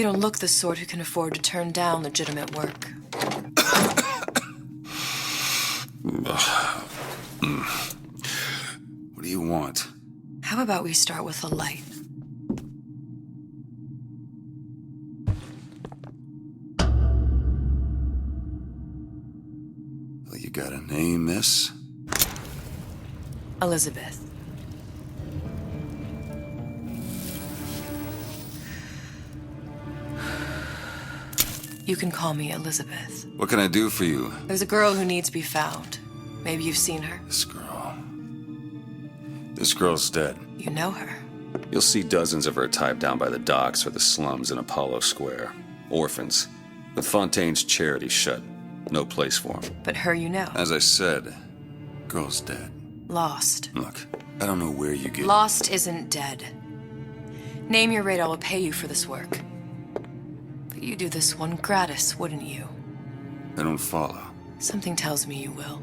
You don't look the sort who can afford to turn down legitimate work. What do you want? How about we start with a light? Well, you got a name, miss? Elizabeth. You can call me Elizabeth. What can I do for you? There's a girl who needs to be found. Maybe you've seen her. This girl's dead. You know her. You'll see dozens of her tied down by the docks or the slums in Apollo Square. Orphans. With Fontaine's charity shut. No place for them. But her you know. As I said, girl's dead. Lost. Look, I don't know where you get... Lost isn't dead. Name your rate, I will pay you for this work. But you do this one gratis, wouldn't you? I don't follow. Something tells me you will.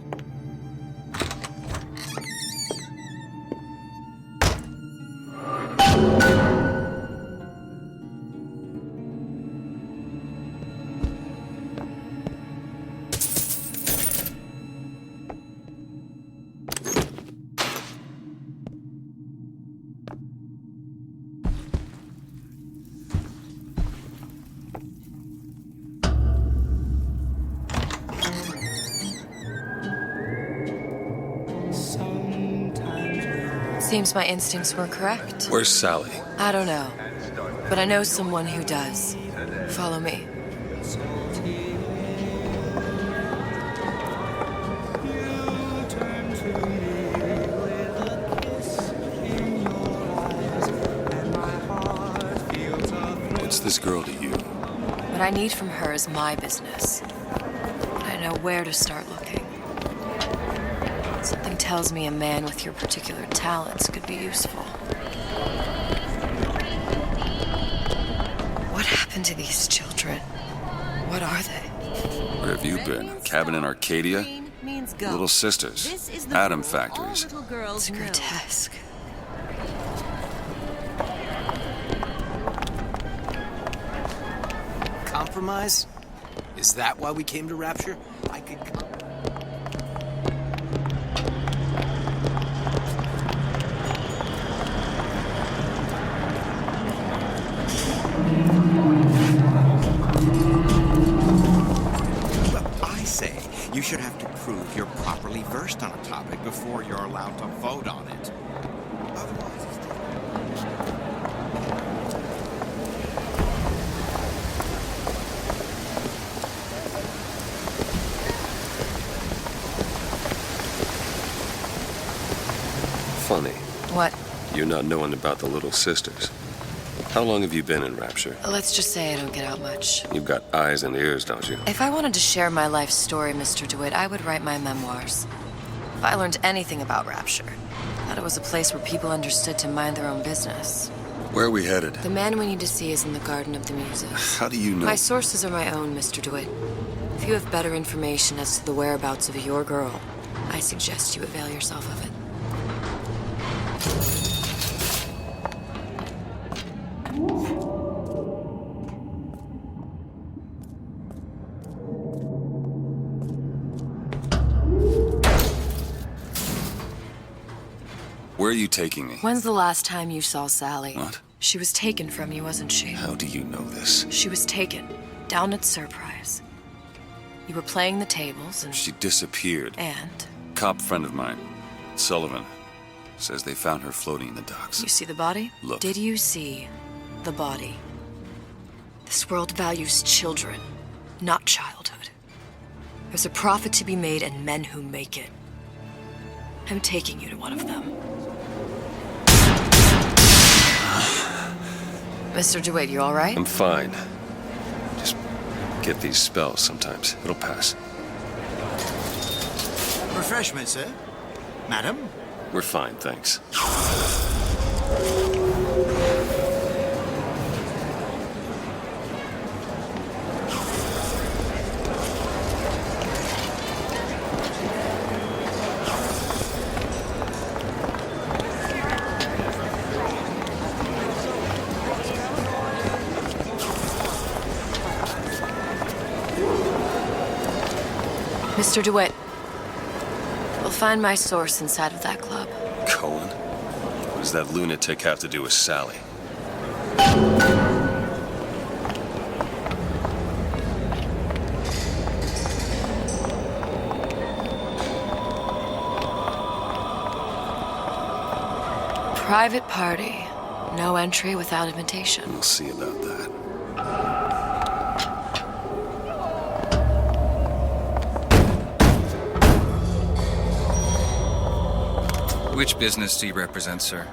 Seems my instincts were correct. Where's Sally? I don't know, but I know someone who does. Follow me. What's this girl to you? What I need from her is my business. I know where to start looking. Something tells me a man with your particular talents could be useful. What happened to these children? What are they? Where have you been? Cabin in Arcadia? Little sisters. Atom factories. It's grotesque. Compromise? Is that why we came to Rapture? I could... You should have to prove you're properly versed on a topic before you're allowed to vote on it. Otherwise, it's Funny. What? You're not knowing about the Little Sisters. How long have you been in Rapture? Let's just say I don't get out much. You've got eyes and ears, don't you? If I wanted to share my life story, Mr. DeWitt, I would write my memoirs. If I learned anything about Rapture, I thought it was a place where people understood to mind their own business. Where are we headed? The man we need to see is in the Garden of the Muses. How do you know? My sources are my own, Mr. DeWitt. If you have better information as to the whereabouts of your girl, I suggest you avail yourself of it. Where are you taking me? When's the last time you saw Sally? What? She was taken from you, wasn't she? How do you know this? She was taken, down at Surprise. You were playing the tables and... She disappeared. And? Cop friend of mine, Sullivan, says they found her floating in the docks. You see the body? Look. Did you see the body? This world values children, not childhood. There's a profit to be made and men who make it. I'm taking you to one of them. Mr. DeWitt, you all right? I'm fine. Just get these spells sometimes. It'll pass. refreshment, sir. Madam? We're fine, thanks. Mr. DeWitt, we'll find my source inside of that club. Cohen? What does that lunatic have to do with Sally? Private party. No entry without invitation. We'll see about that. Which business do you represent, sir?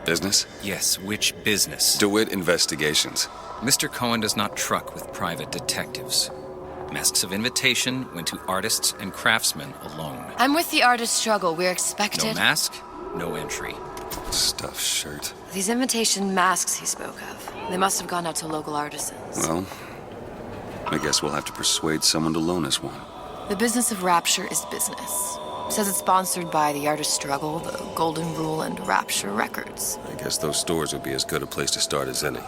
Business? Yes, which business? DeWitt Investigations. Mr. Cohen does not truck with private detectives. Masks of invitation went to artists and craftsmen alone. I'm with the artist struggle. We're expected. No mask, no entry. Stuffed shirt. These invitation masks he spoke of. They must have gone out to local artisans. Well, I guess we'll have to persuade someone to loan us one. The business of Rapture is business. Says it's sponsored by the Artist Struggle, the Golden Rule, and Rapture Records. I guess those stores would be as good a place to start as any.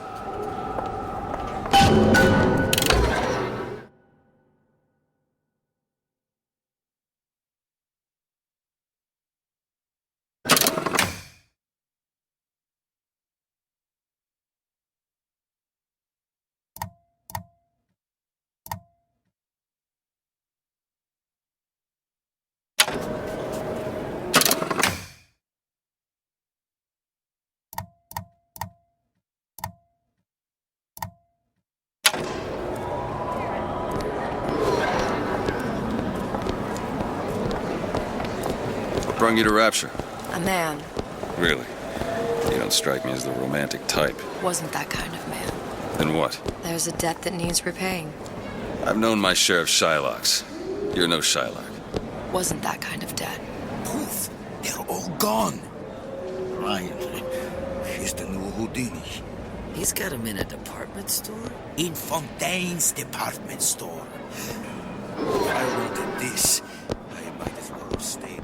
What brung you to Rapture? A man. Really? You don't strike me as the romantic type. Wasn't that kind of man. Then what? There's a debt that needs repaying. I've known my share of Shylocks. You're no Shylock. Wasn't that kind of debt. Poof! They're all gone. Ryan, she's the new Houdini. He's got him in a department store? In Fontaine's department store. If I wanted this, I might as well have stayed.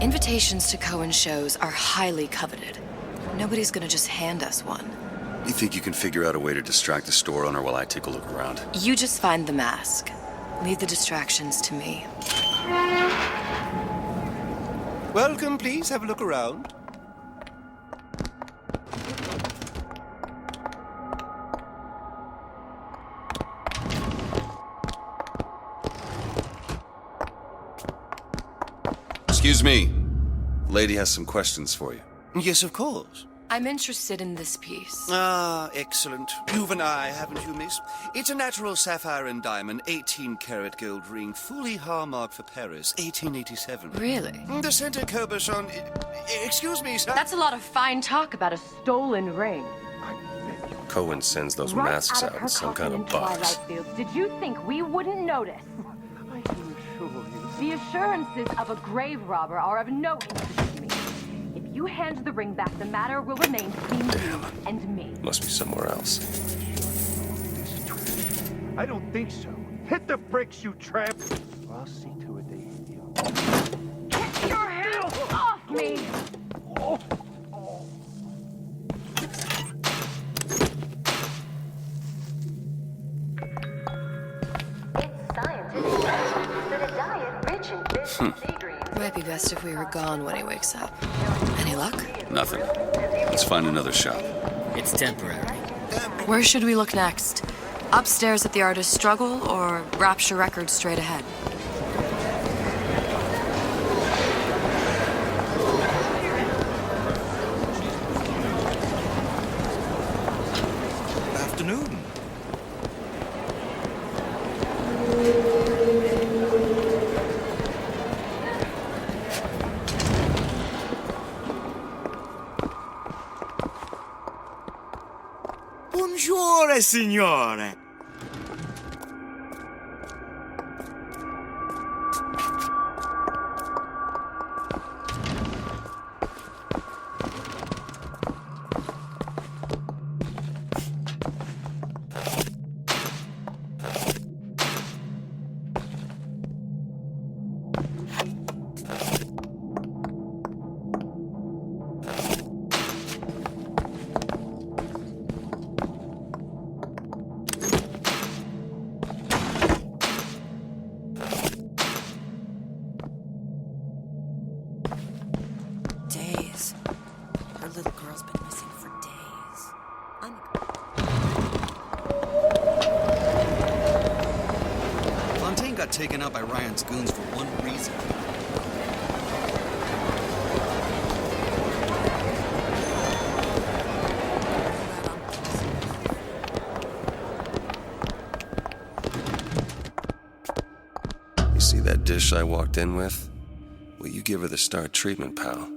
Invitations to Cohen shows are highly coveted. Nobody's gonna just hand us one. You think you can figure out a way to distract the store owner while I take a look around? You just find the mask. Leave the distractions to me. Welcome, please. Have a look around. Excuse me. Lady has some questions for you. Yes, of course. I'm interested in this piece. Ah, excellent. You've an eye, haven't you, miss? It's a natural sapphire and diamond, 18-karat gold ring, fully hallmarked for Paris, 1887. Really? The center cabochon... Excuse me, sir. That's a lot of fine talk about a stolen ring. Cohen sends those masks out in some kind of box. Did you think we wouldn't notice? I can assure you. The assurances of a grave robber are of no interest to me. If you hand the ring back, the matter will remain between you and me. Must be somewhere else. I don't think so. Hit the bricks, you tramp! I'll see to it they steal. Get your hands off me! Might be best if we were gone when he wakes up. Any luck? Nothing. Let's find another shop. It's temporary. Where should we look next? Upstairs at the Artist Struggle or Rapture Records straight ahead? Good afternoon. Buongiorno, signore. taken out by Ryan's goons for one reason. You see that dish I walked in with? Well, you give her the star treatment, pal.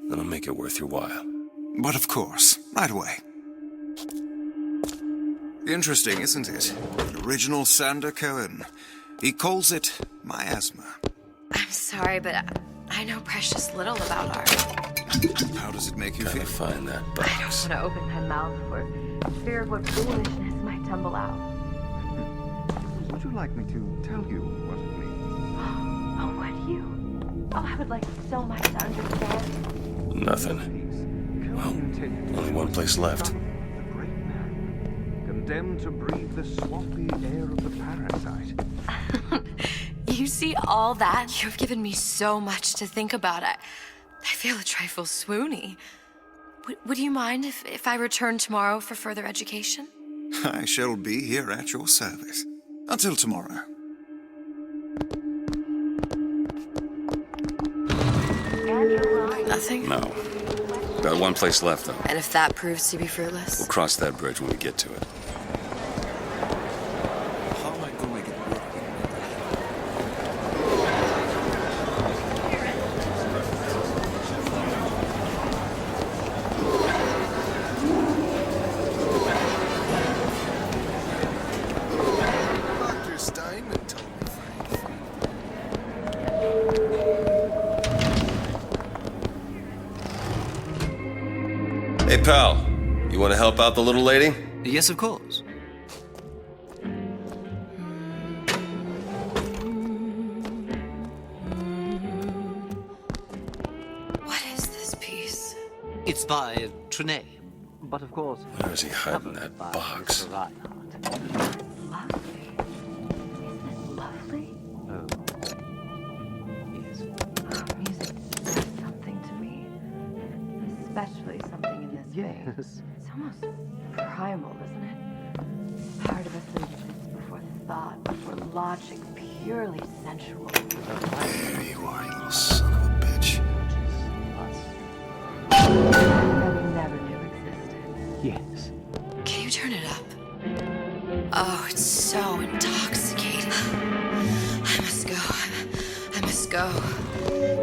Then I'll make it worth your while. But of course, right away. Interesting, isn't it? The original Sander Cohen. He calls it miasma. I'm sorry, but I know precious little about art. How does it make you feel? Find that I box. don't want to open my mouth for fear of what foolishness might tumble out. Would you like me to tell you what it means? Oh, would you? Oh, I would like so much to understand. Nothing. Well, only one place left. The great man, condemned to breathe the swampy air of the parasite. You see all that? You've given me so much to think about. I feel a trifle swoony. Would you mind if I return tomorrow for further education? I shall be here at your service. Until tomorrow. Nothing? No. Got one place left, though. And if that proves to be fruitless? We'll cross that bridge when we get to it. How am I going to get work? Dr. Steinman told me, Frank. Hey, pal. You want to help out the little lady? Yes, of course. What is this piece? It's by Trenet. But of course, Where is he hiding that box? Lovely. Isn't it lovely? Oh. Yes. Music does something to me. Especially something in this Yes. space. It's almost primal, isn't it? Part of us that exists before thought, before logic, purely sensual. There you are, you little son of a bitch. That we never knew existed. Yes. Can you turn it up? Oh, it's so intoxicating. I must go. I must go.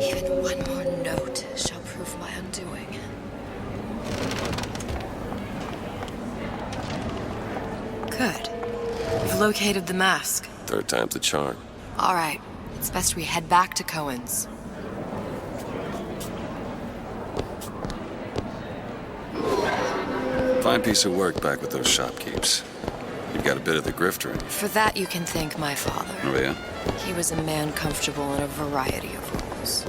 Even one more note shall prove my undoing. Good. We've located the mask. Third time's the charm. All right. It's best we head back to Cohen's. Fine piece of work back with those shopkeepers. You've got a bit of the grifter in you. For that, you can thank my father. Oh, yeah? He was a man comfortable in a variety of roles.